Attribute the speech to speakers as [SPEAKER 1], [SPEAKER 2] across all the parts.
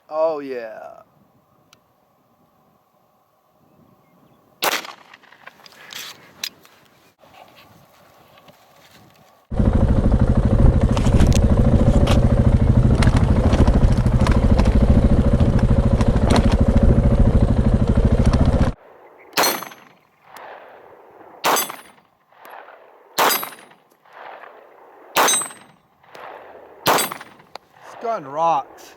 [SPEAKER 1] Oh yeah. This gun rocks.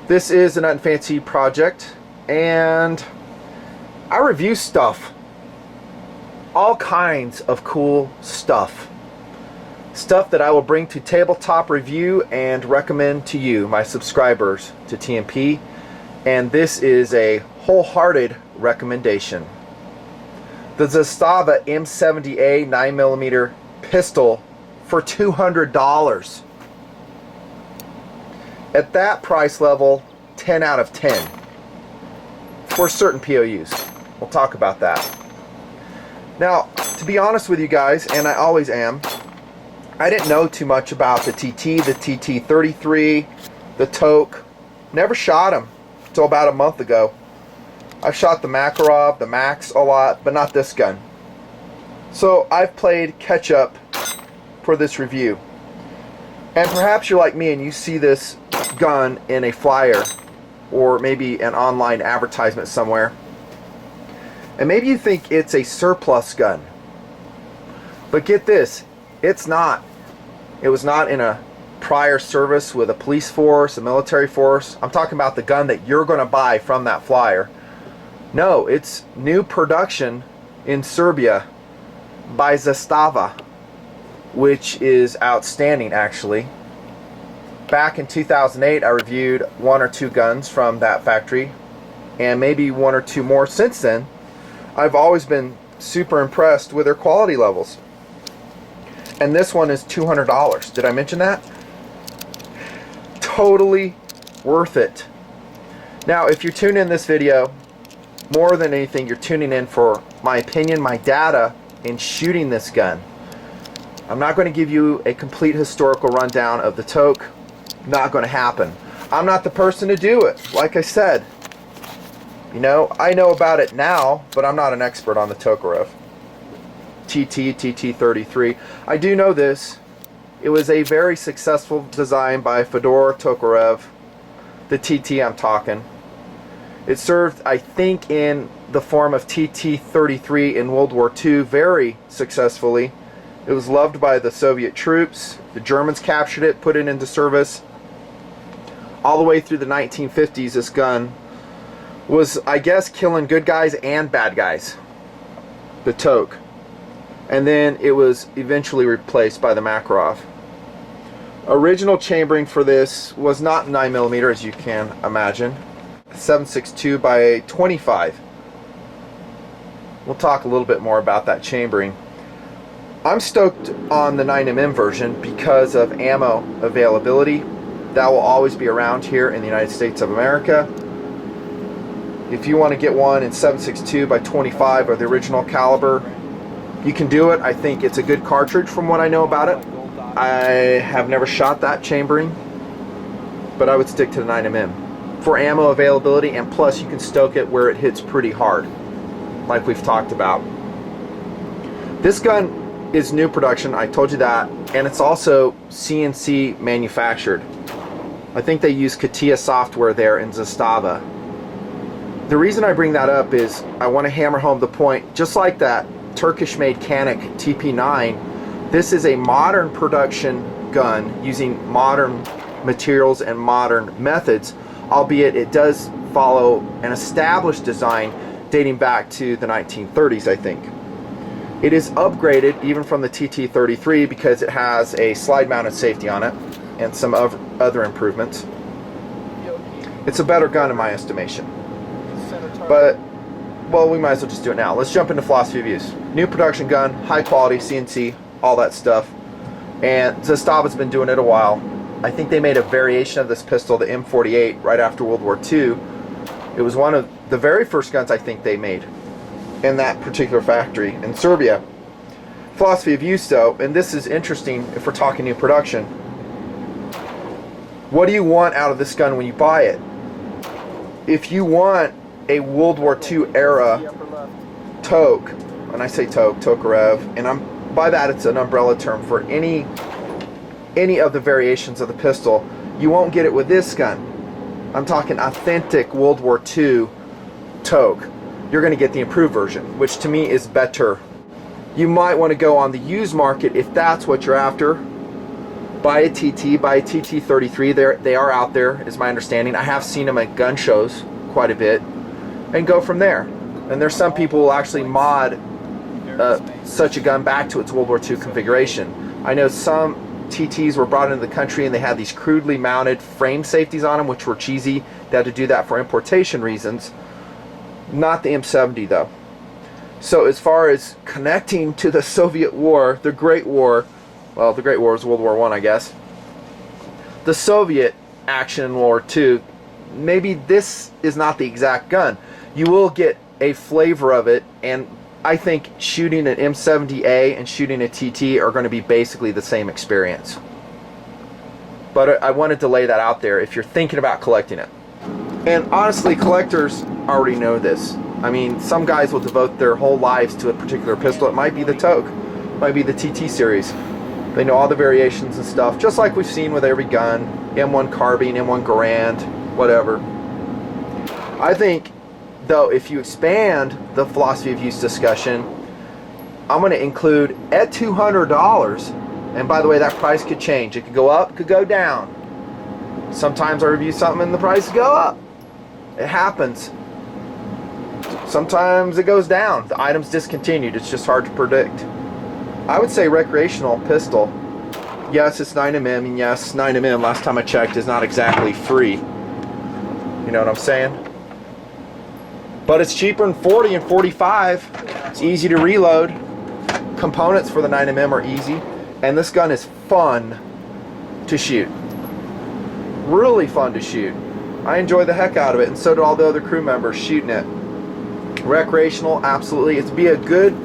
[SPEAKER 2] This is a nutnfancy project, and I review stuff. All kinds of cool stuff. Stuff that I will bring to tabletop review and recommend to you, my subscribers, to TMP. And this is a wholehearted recommendation. The Zastava M70A 9mm pistol for $200. At that price level, 10 out of 10 for certain POUs. We'll talk about that. Now, to be honest with you guys, and I always am, I didn't know too much about the TT, the TT33, the Toke. Never shot them until about a month ago. I've shot the Makarov, the Max a lot, but not this gun. So I've played catch up for this review. And perhaps you're like me and you see this gun in a flyer or maybe an online advertisement somewhere, and maybe you think it's a surplus gun. But get this, it's not. It was not in a prior service with a police force, a military force. I'm talking about the gun that you're going to buy from that flyer. No, it's new production in Serbia by Zastava, which is outstanding actually. Back in 2008, I reviewed one or two guns from that factory, and maybe one or two more since then. I've always been super impressed with their quality levels. And this one is $200. Did I mention that? Totally worth it. Now, if you're tuning in this video, more than anything, you're tuning in for my opinion, my data in shooting this gun. I'm not going to give you a complete historical rundown of the Toke. Not going to happen. I'm not the person to do it. Like I said, you know, I know about it now, but I'm not an expert on the Tokarev. TT33. I do know this. It was a very successful design by Fedor Tokarev. The TT I'm talking. It served, I think, in the form of TT33 in World War II very successfully. It was loved by the Soviet troops. The Germans captured it, put it into service. All the way through the 1950s, this gun was, I guess, killing good guys and bad guys. The Toke. And then it was eventually replaced by the Makarov. Original chambering for this was not 9mm, as you can imagine. 7.62 by 25. We'll talk a little bit more about that chambering. I'm stoked on the 9mm version because of ammo availability. That will always be around here in the United States of America. If you want to get one in 7.62 by 25 or the original caliber, you can do it. I think it's a good cartridge from what I know about it. I have never shot that chambering, but I would stick to the 9mm for ammo availability, and plus you can stoke it where it hits pretty hard, like we've talked about. This gun is new production, I told you that, and it's also CNC manufactured. I think they use CATIA software there in Zastava. The reason I bring that up is I want to hammer home the point, just like that Turkish-made Canik TP9, this is a modern production gun using modern materials and modern methods, albeit it does follow an established design dating back to the 1930s, I think. It is upgraded even from the TT33 because it has a slide-mounted safety on it and some other improvements. It's a better gun in my estimation. But, well, we might as well just do it now. Let's jump into philosophy of use. New production gun, high quality, CNC, all that stuff. And Zastava's been doing it a while. I think they made a variation of this pistol, the M48, right after World War II. It was one of the very first guns I think they made in that particular factory in Serbia. Philosophy of use, though, and this is interesting if we're talking new production. What do you want out of this gun when you buy it? If you want a World War II era Tok, when I say Tok, Tokarev, and by that it's an umbrella term for any of the variations of the pistol, you won't get it with this gun. I'm talking authentic World War II Tok. You're going to get the improved version, which to me is better. You might want to go on the used market if that's what you're after. Buy a TT, buy a TT33. They are out there, is my understanding. I have seen them at gun shows quite a bit, and go from there. And there's some people who will actually mod such a gun back to its World War II configuration. I know some TTs were brought into the country and they had these crudely mounted frame safeties on them, which were cheesy. They had to do that for importation reasons. Not the M70 though. So as far as connecting to the Soviet War, the Great War, well, the Great War was World War I, I guess. The Soviet action in World War II, maybe this is not the exact gun. You will get a flavor of it, and I think shooting an M70A and shooting a TT are going to be basically the same experience. But I wanted to lay that out there if you're thinking about collecting it. And honestly, collectors already know this. I mean, some guys will devote their whole lives to a particular pistol. It might be the Tok, it might be the TT series. They know all the variations and stuff, just like we've seen with every gun, M1 carbine, M1 Garand, whatever. I think, though, if you expand the philosophy of use discussion, I'm going to include at $200, and by the way, that price could change. It could go up, it could go down. Sometimes I review something and the prices go up. It happens. Sometimes it goes down. The item's discontinued. It's just hard to predict. I would say recreational pistol. Yes, it's 9mm, and yes, 9mm, last time I checked, is not exactly free. You know what I'm saying? But it's cheaper than 40 and 45. It's easy to reload. Components for the 9mm are easy. And this gun is fun to shoot. Really fun to shoot. I enjoy the heck out of it, and so do all the other crew members shooting it. Recreational, absolutely. It'd be a good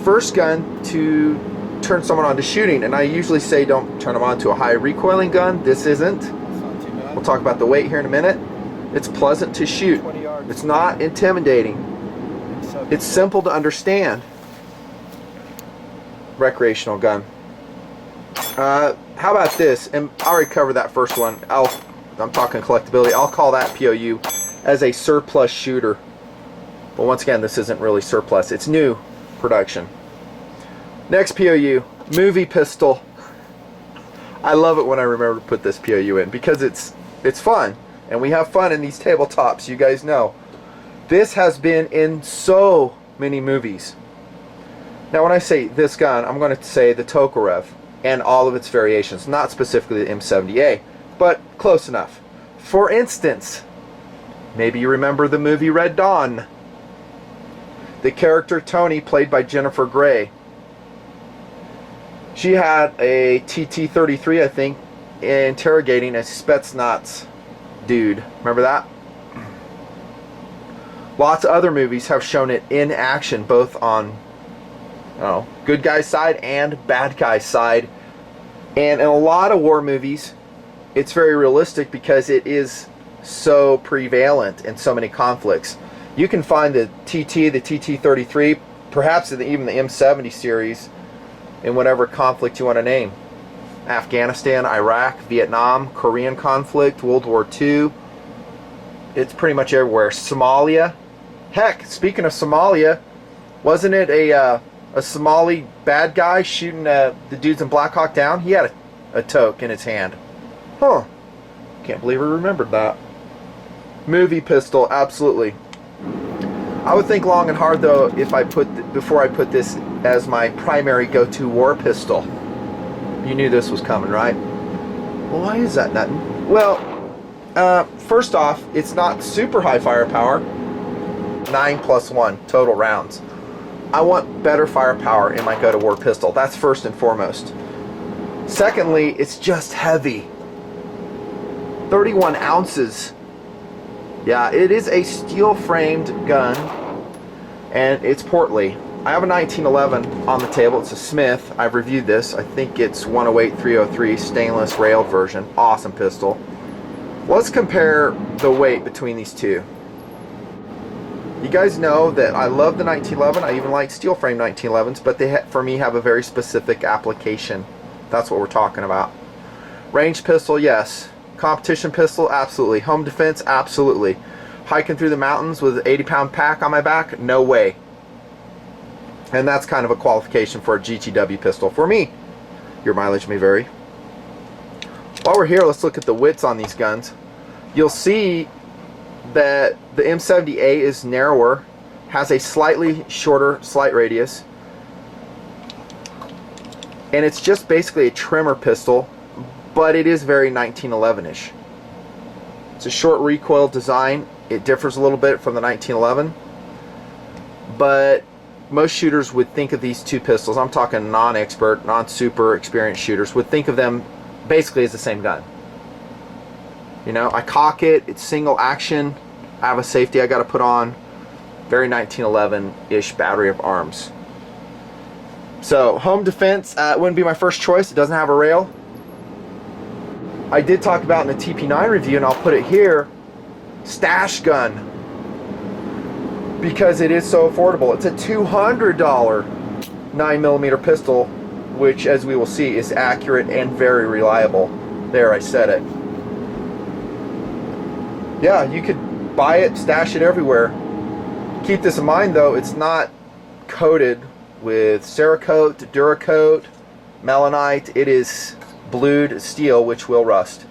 [SPEAKER 2] first gun to turn someone on to shooting, and I usually say don't turn them on to a high recoiling gun. This isn't. We'll talk about the weight here in a minute. It's pleasant to shoot. It's not intimidating. It's simple to understand. Recreational gun. How about this? And I already covered that first one. I'm talking collectability. I'll call that POU as a surplus shooter. But once again, this isn't really surplus. It's new production. Next POU, movie pistol. I love it when I remember to put this POU in because it's fun. And we have fun in these tabletops, you guys know. This has been in so many movies. Now when I say this gun, I'm going to say the Tokarev and all of its variations, not specifically the M70A, but close enough. For instance, maybe you remember the movie Red Dawn. The character Tony, played by Jennifer Grey, she had a TT-33, I think, interrogating a Spetsnaz dude. Remember that? Lots of other movies have shown it in action, both on good guy's side and bad guy's side. And in a lot of war movies, it's very realistic because it is so prevalent in so many conflicts. You can find the TT, the TT-33, perhaps even the M70 series in whatever conflict you want to name. Afghanistan, Iraq, Vietnam, Korean conflict, World War II. It's pretty much everywhere. Somalia. Heck, speaking of Somalia, wasn't it a Somali bad guy shooting the dudes in Black Hawk Down? He had a Tok in his hand. Huh. Can't believe I remembered that. Movie pistol, absolutely. I would think long and hard though if before I put this as my primary go-to war pistol. You knew this was coming, right? Well, why is that, Nuttin? Well, first off, it's not super high firepower. 9+1 total rounds. I want better firepower in my go-to war pistol. That's first and foremost. Secondly, it's just heavy. 31 ounces. Yeah, it is a steel-framed gun, and it's portly. I have a 1911 on the table. It's a Smith. I've reviewed this. I think it's 108-303 stainless railed version. Awesome pistol. Let's compare the weight between these two. You guys know that I love the 1911. I even like steel frame 1911s, but they for me have a very specific application. That's what we're talking about. Range pistol, yes. Competition pistol, absolutely. Home defense, absolutely. Hiking through the mountains with an 80-pound pack on my back, no way. And that's kind of a qualification for a GTW pistol for me. Your mileage may vary. While we're here, let's look at the widths on these guns. You'll see that the M70A is narrower, has a slightly shorter sight radius, and it's just basically a trimmer pistol, but it is very 1911-ish. It's a short recoil design. It differs a little bit from the 1911, but most shooters would think of these two pistols, I'm talking non-expert, non-super experienced shooters, would think of them basically as the same gun. You know, I cock it, it's single action, I have a safety I got to put on, very 1911-ish battery of arms. So, home defense wouldn't be my first choice. It doesn't have a rail. I did talk about in the TP9 review, and I'll put it here, stash gun. Because it is so affordable. It's a $200 9mm pistol, which, as we will see, is accurate and very reliable. There, I said it. Yeah, you could buy it, stash it everywhere. Keep this in mind, though, it's not coated with Cerakote, Duracoat, Melanite. It is blued steel, which will rust.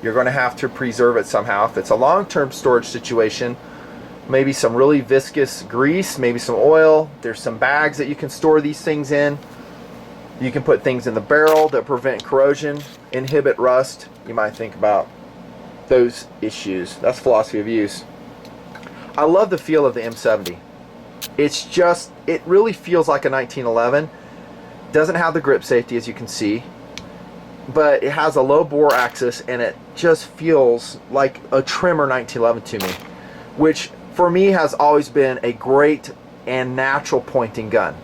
[SPEAKER 2] You're going to have to preserve it somehow. If it's a long-term storage situation, maybe some really viscous grease, maybe some oil. There's some bags that you can store these things in. You can put things in the barrel that prevent corrosion, inhibit rust. You might think about those issues. That's philosophy of use. I love the feel of the M70. It's just, it really feels like a 1911. Doesn't have the grip safety, as you can see, but it has a low bore axis, and it just feels like a trimmer 1911 to me, which for me has always been a great and natural pointing gun.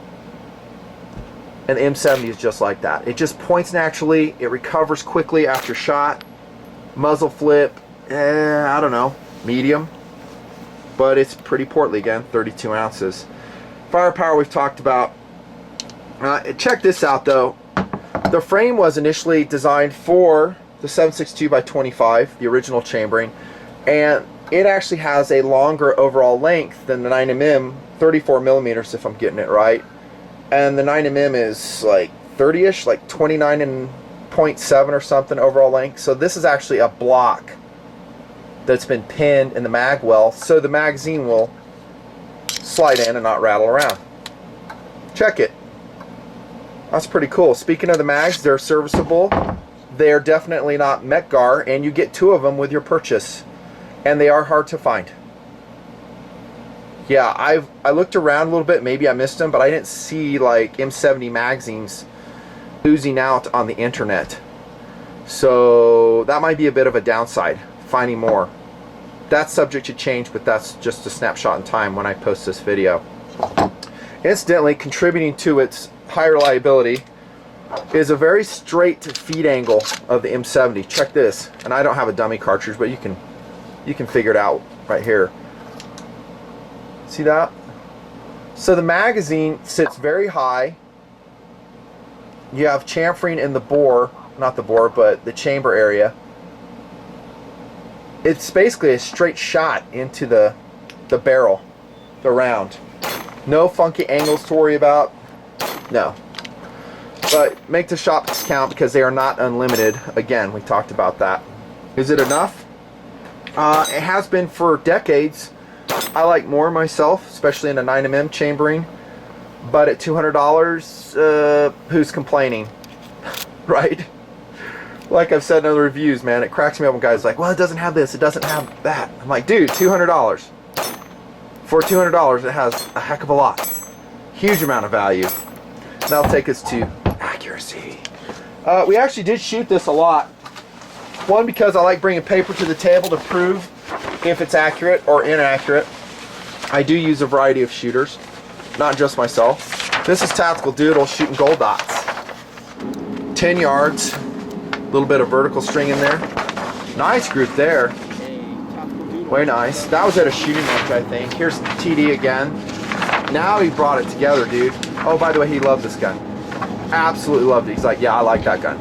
[SPEAKER 2] And the M70 is just like that. It just points naturally, it recovers quickly after shot. Muzzle flip, I don't know, medium. But it's pretty portly again, 32 ounces. Firepower we've talked about. Check this out though. The frame was initially designed for the 7.62x25, the original chambering, and it actually has a longer overall length than the 9mm, 34 millimeters if I'm getting it right. And the 9mm is like 30-ish, like 29.7 or something overall length. So this is actually a block that's been pinned in the mag well, so the magazine will slide in and not rattle around. Check it. That's pretty cool. Speaking of the mags, they're serviceable. They're definitely not Metgar, and you get 2 of them with your purchase. And they are hard to find. Yeah, I looked around a little bit, maybe I missed them, but I didn't see like M70 magazines oozing out on the internet. So that might be a bit of a downside, finding more. That's subject to change, but that's just a snapshot in time when I post this video. Incidentally, contributing to its high reliability is a very straight feed angle of the M70. Check this, and I don't have a dummy cartridge, but you can figure it out right here. See that? So the magazine sits very high. You have chamfering in the bore, not the bore, but the chamber area. It's basically a straight shot into the barrel, the round. No funky angles to worry about. No. But make the shots count because they are not unlimited. Again, we talked about that. Is it enough? It has been for decades. I like more myself, especially in a 9mm chambering. But at $200, who's complaining? Right? Like I've said in other reviews, man, it cracks me up when guys are like, well, it doesn't have this, it doesn't have that. I'm like, dude, $200. For $200, it has a heck of a lot. Huge amount of value. That'll take us to accuracy. We actually did shoot this a lot. One, because I like bringing paper to the table to prove if it's accurate or inaccurate. I do use a variety of shooters, not just myself. This is Tactical Doodle shooting gold dots. 10 yards, a little bit of vertical string in there. Nice group there. Very nice. That was at a shooting range, I think. Here's TD again. Now he brought it together, dude. Oh, by the way, he loved this gun. Absolutely loved it. He's like, yeah, I like that gun.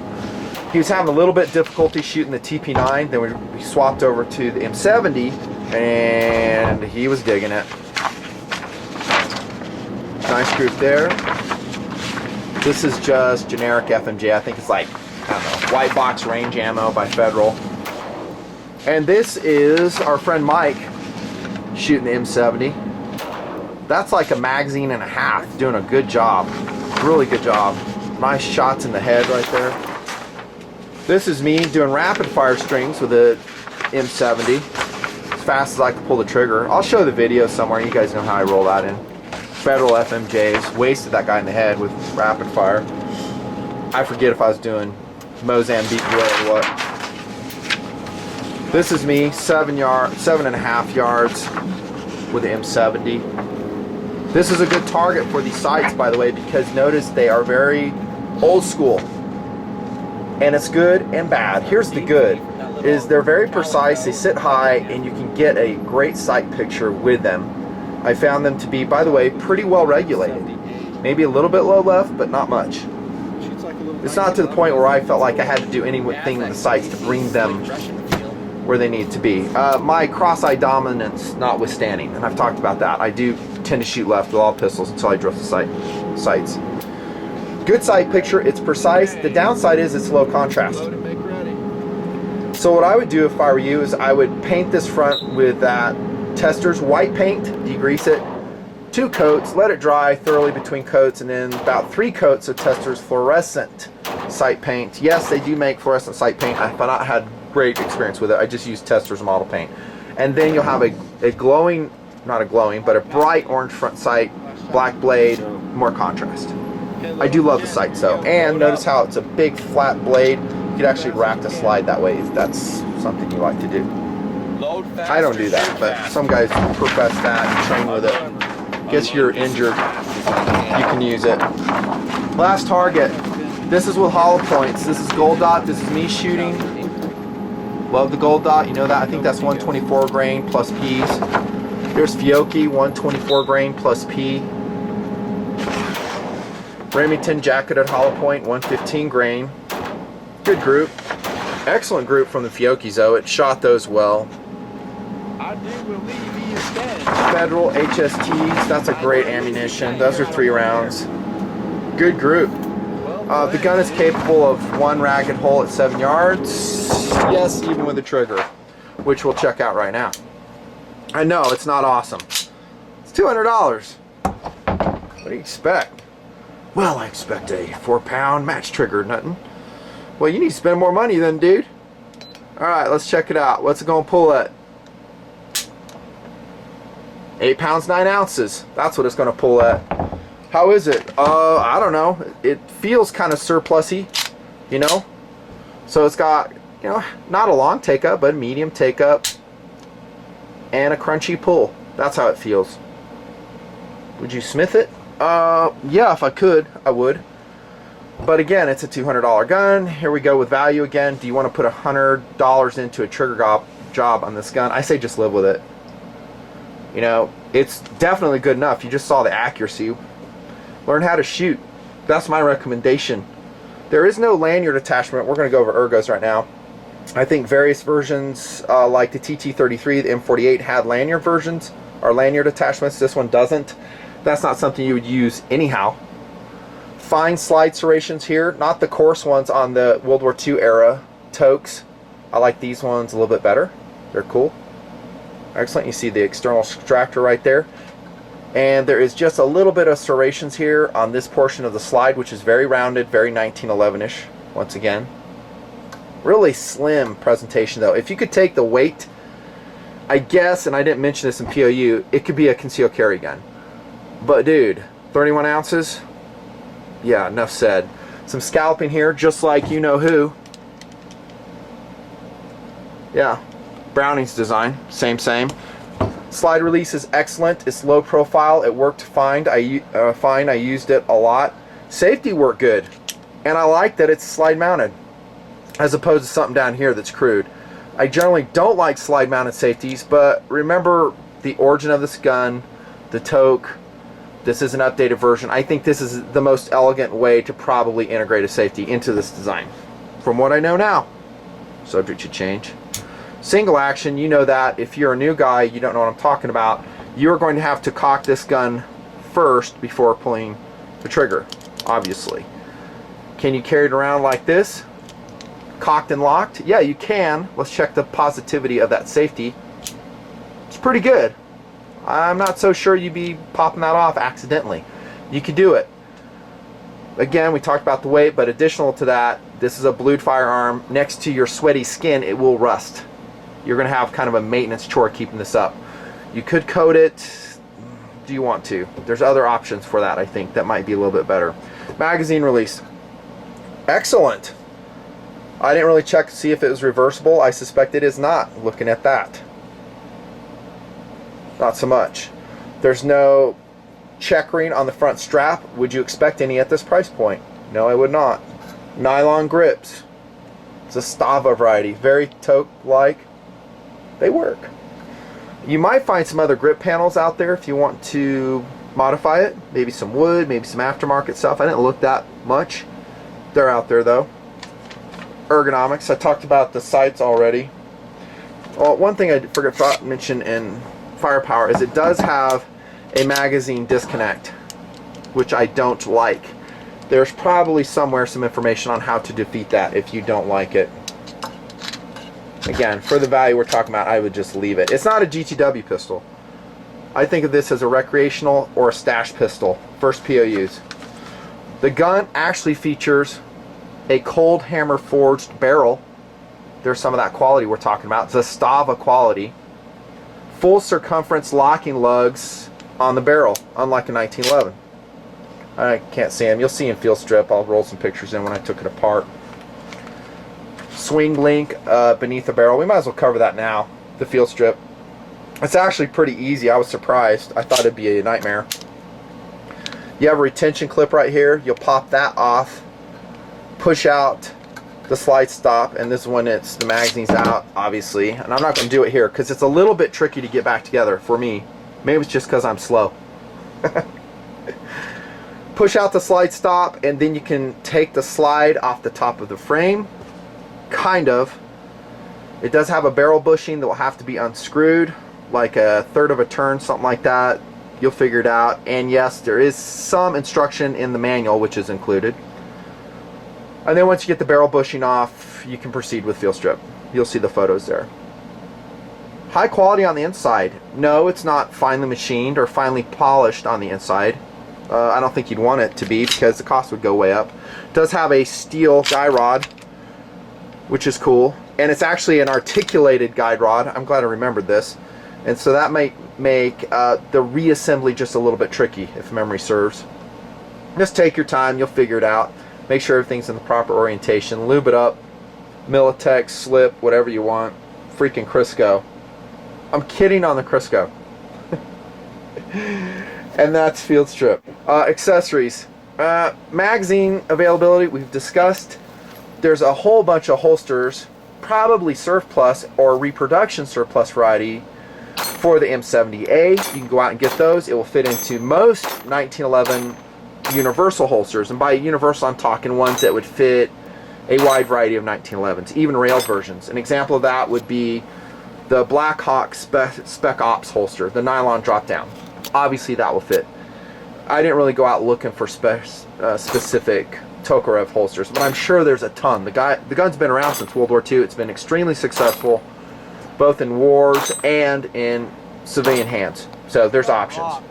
[SPEAKER 2] He was having a little bit difficulty shooting the TP9. Then we swapped over to the M70, and he was digging it. Nice group there. This is just generic FMJ. I think it's like, I don't know, white box range ammo by Federal. And this is our friend Mike shooting the M70. That's like a magazine and a half, doing a good job. Really good job. Nice shots in the head right there. This is me doing rapid fire strings with the M70. As fast as I can pull the trigger. I'll show the video somewhere. You guys know how I roll that in. Federal FMJs. Wasted that guy in the head with rapid fire. I forget if I was doing Mozambique or what. This is me, 7.5 yards with the M70. This is a good target for these sights, by the way, because notice they are very old school. And it's good and bad. Here's the good, is they're very precise, they sit high, and you can get a great sight picture with them. I found them to be, by the way, pretty well regulated. Maybe a little bit low left, but not much. It's not to the point where I felt like I had to do anything with the sights to bring them where they need to be. My cross-eye dominance notwithstanding, and I've talked about that, I do tend to shoot left with all pistols until I drift the sights. Good sight picture, it's precise. The downside is it's low contrast. So what I would do if I were you is I would paint this front with that Tester's white paint, degrease it, 2 coats, let it dry thoroughly between coats, and then about 3 coats of Tester's fluorescent sight paint. Yes, they do make fluorescent sight paint. I've not had great experience with it. I just use Tester's model paint. And then you'll have a glowing, not a glowing, but a bright orange front sight, black blade, more contrast. I do love the sight though. And notice how it's a big flat blade. You could actually rack the slide that way if that's something you like to do. I don't do that, but some guys profess that and train with it. Guess you're injured, you can use it. Last target. This is with hollow points. This is gold dot. This is me shooting. Love the gold dot. You know that. I think that's 124 grain plus P's. There's Fiocchi, 124 grain plus P. Remington jacketed hollow point, 115 grain. Good group. Excellent group from the Fiocchis though. It shot those well.
[SPEAKER 3] I do believe he is dead.
[SPEAKER 2] Federal HSTs. That's a great ammunition. Those are 3 rounds. Good group. The gun is capable of 1 ragged hole at 7 yards. Yes, even with a trigger, which we'll check out right now. I know, it's not awesome. It's $200. What do you expect? Well, I expect a 4-pound match trigger, nothing. Well, you need to spend more money then, dude. Alright, let's check it out. What's it going to pull at? 8 pounds, 9 ounces. That's what it's going to pull at. How is it? I don't know. It feels kind of surplusy, you know? So it's got, you know, not a long take up, but a medium take up and a crunchy pull. That's how it feels. Would you smith it? Yeah, if I could, I would. But again, it's a $200 gun. Here we go with value again. Do you want to put $100 into a trigger job on this gun? I say just live with it. You know, it's definitely good enough. You just saw the accuracy. Learn how to shoot. That's my recommendation. There is no lanyard attachment. We're going to go over ergos right now. I think various versions like the TT33, the M48 had lanyard versions or lanyard attachments. This one doesn't. That's not something you would use anyhow. Fine slide serrations here, not the coarse ones on the World War II era Tokes. I like these ones a little bit better. They're cool. Excellent. You see the external extractor right there. And there is just a little bit of serrations here on this portion of the slide, which is very rounded, very 1911-ish, once again. Really slim presentation though. If you could take the weight, I guess, and I didn't mention this in POU, it could be a concealed carry gun. But dude, 31 ounces? Yeah, enough said. Some scalloping here, just like you know who. Yeah, Browning's design, same. Slide release is excellent. It's low profile. It worked fine. I used it a lot. Safety worked good, and I like that it's slide mounted as opposed to something down here that's crude. I generally don't like slide mounted safeties, but remember the origin of this gun, the Toke. This is an updated version. I think this is the most elegant way to probably integrate a safety into this design, from what I know now. Subject to change. Single action, you know that. If you're a new guy, you don't know what I'm talking about. You're going to have to cock this gun first before pulling the trigger, obviously. Can you carry it around like this? Cocked and locked? Yeah, you can. Let's check the positivity of that safety. It's pretty good. I'm not so sure you'd be popping that off accidentally. You could do it. Again, we talked about the weight, but additional to that, this is a blued firearm. Next to your sweaty skin, it will rust. You're going to have kind of a maintenance chore keeping this up. You could coat it. Do you want to? There's other options for that, I think, that might be a little bit better. Magazine release. Excellent. I didn't really check to see if it was reversible. I suspect it is not, looking at that. Not so much. There's no checkering on the front strap. Would you expect any at this price point? No, I would not. Nylon grips. It's a Stava variety. Very Toke-like. They work. You might find some other grip panels out there if you want to modify it. Maybe some wood, maybe some aftermarket stuff. I didn't look that much. They're out there though. Ergonomics. I talked about the sights already. Well, one thing I forgot to mention in Firepower is it does have a magazine disconnect, which I don't like. There's probably somewhere some information on how to defeat that if you don't like it. Again, for the value we're talking about, I would just leave it. It's not a GTW pistol. I think of this as a recreational or a stash pistol. First POUs. The gun actually features a cold hammer forged barrel. There's some of that quality we're talking about. It's a Stava quality. Full circumference locking lugs on the barrel, unlike a 1911. I can't see them. You'll see in field strip. I'll roll some pictures in when I took it apart. Swing link beneath the barrel. We might as well cover that now. The field strip. It's actually pretty easy. I was surprised. I thought it'd be a nightmare. You have a retention clip right here. You'll pop that off. Push out the slide stop, and this is when it's the magazine's out, obviously. And I'm not going to do it here because it's a little bit tricky to get back together for me. Maybe it's just because I'm slow. Push out the slide stop, and then you can take the slide off the top of the frame. Kind of. It does have a barrel bushing that will have to be unscrewed, like a third of a turn, something like that. You'll figure it out. And yes, there is some instruction in the manual, which is included. And then once you get the barrel bushing off, you can proceed with field strip. You'll see the photos there. High quality on the inside. No, it's not finely machined or finely polished on the inside. I don't think you'd want it to be because the cost would go way up. It does have a steel guy rod, which is cool. And it's actually an articulated guide rod. I'm glad I remembered this. And so that might make the reassembly just a little bit tricky if memory serves. Just take your time. You'll figure it out. Make sure everything's in the proper orientation. Lube it up. Militech, slip, whatever you want. Freaking Crisco. I'm kidding on the Crisco. And that's field strip. Accessories. Magazine availability we've discussed. There's a whole bunch of holsters, probably surplus or reproduction surplus variety for the M70A. You can go out and get those. It will fit into most 1911 universal holsters, and by universal I'm talking ones that would fit a wide variety of 1911s, even railed versions. An example of that would be the Black Hawk Spec Ops holster, the nylon drop down. Obviously that will fit. I didn't really go out looking for specific Tokarev holsters, but I'm sure there's a ton. The gun's been around since World War II. It's been extremely successful both in wars and in civilian hands, so there's options.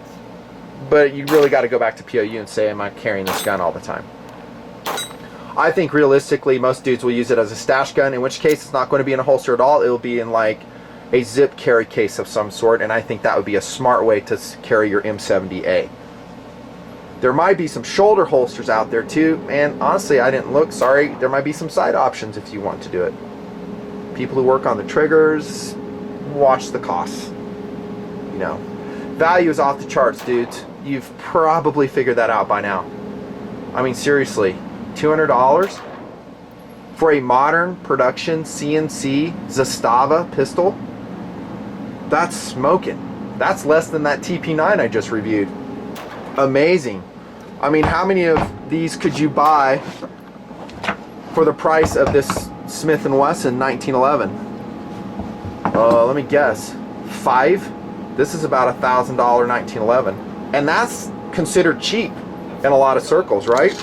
[SPEAKER 2] But you really got to go back to POU and say, am I carrying this gun all the time? I think realistically most dudes will use it as a stash gun, in which case it's not going to be in a holster at all. It will be in like a zip carry case of some sort, and I think that would be a smart way to carry your M70A. There might be some shoulder holsters out there too, and honestly I didn't look, sorry. There might be some side options if you want to do it. People who work on the triggers, watch the costs. You know, value is off the charts, dudes. You've probably figured that out by now. I mean, seriously, $200 for a modern production CNC Zastava pistol? That's smoking. That's less than that TP9 I just reviewed. Amazing. I mean, how many of these could you buy for the price of this Smith & Wesson 1911? Let me guess. 5? This is about $1,000 1911. And that's considered cheap in a lot of circles, right?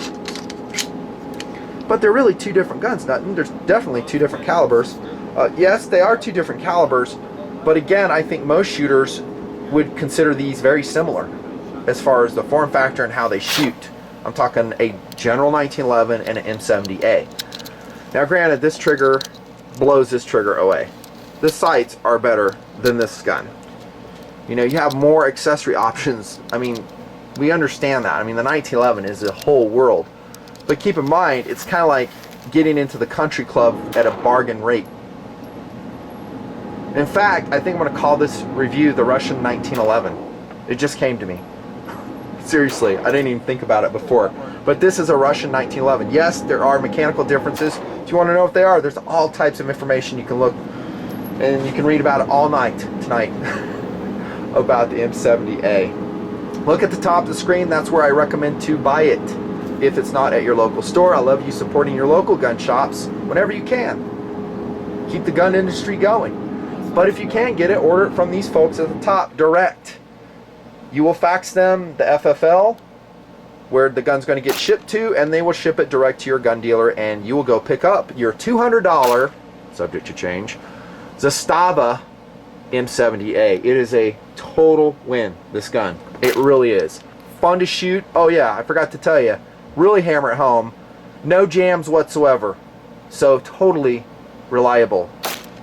[SPEAKER 2] But they're really two different guns, Nutton. There's definitely two different calibers. Yes, they are two different calibers, but again, I think most shooters would consider these very similar as far as the form factor and how they shoot. I'm talking a General 1911 and an M70A. Now granted, this trigger blows this trigger away. The sights are better than this gun. You know, you have more accessory options. I mean, we understand that. I mean, the 1911 is a whole world. But keep in mind, it's kind of like getting into the country club at a bargain rate. In fact, I think I'm going to call this review the Russian 1911. It just came to me. Seriously, I didn't even think about it before. But this is a Russian 1911. Yes, there are mechanical differences. If you want to know what they are, there's all types of information you can look, and you can read about it all night tonight about the M70A. Look at the top of the screen. That's where I recommend to buy it if it's not at your local store. I love you supporting your local gun shops whenever you can. Keep the gun industry going. But if you can't get it, order it from these folks at the top direct. You will fax them the FFL where the gun's going to get shipped to, and they will ship it direct to your gun dealer, and you will go pick up your $200, subject to change, Zastava M70A. It is a total win, this gun. It really is. Fun to shoot. Oh yeah, I forgot to tell you. Really hammer it home. No jams whatsoever. So totally reliable.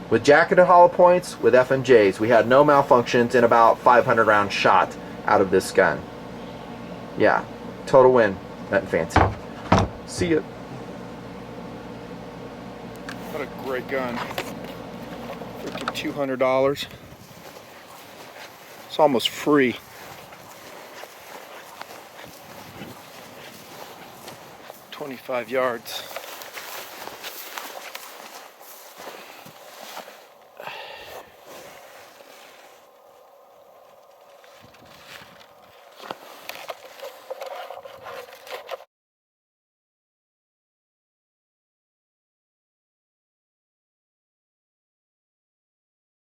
[SPEAKER 2] With jacketed hollow points, with FMJs, we had no malfunctions in about 500 rounds shot out of this gun. Yeah, total win. Nothing fancy. See ya.
[SPEAKER 1] What a great gun. Freaking $200. It's almost free. 25 yards.